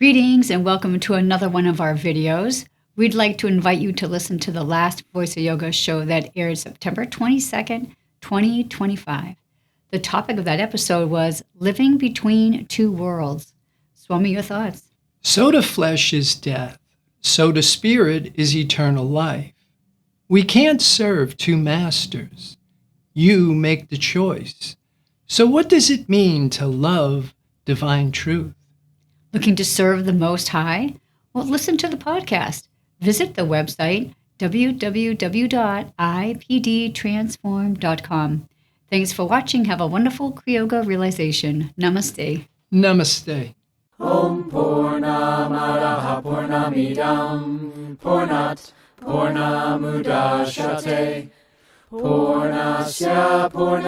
Greetings and welcome to another one of our videos. We'd like to invite you to listen to the last Voice of Yoga show that aired September 22nd, 2025. The topic of that episode was Living Between Two Worlds. Swami, your thoughts? So to flesh is death, so to spirit is eternal life. We can't serve two masters. You make the choice. So what does it mean to love divine truth? Looking to serve the Most High? Well, listen to the podcast. Visit the website www.ipdtransform.com. Thanks for watching. Have a wonderful Kriyoga realization. Namaste. Namaste. Om Purnamadaha Purnamidam Purnat Purnamudachyate Purnasya Purnamidam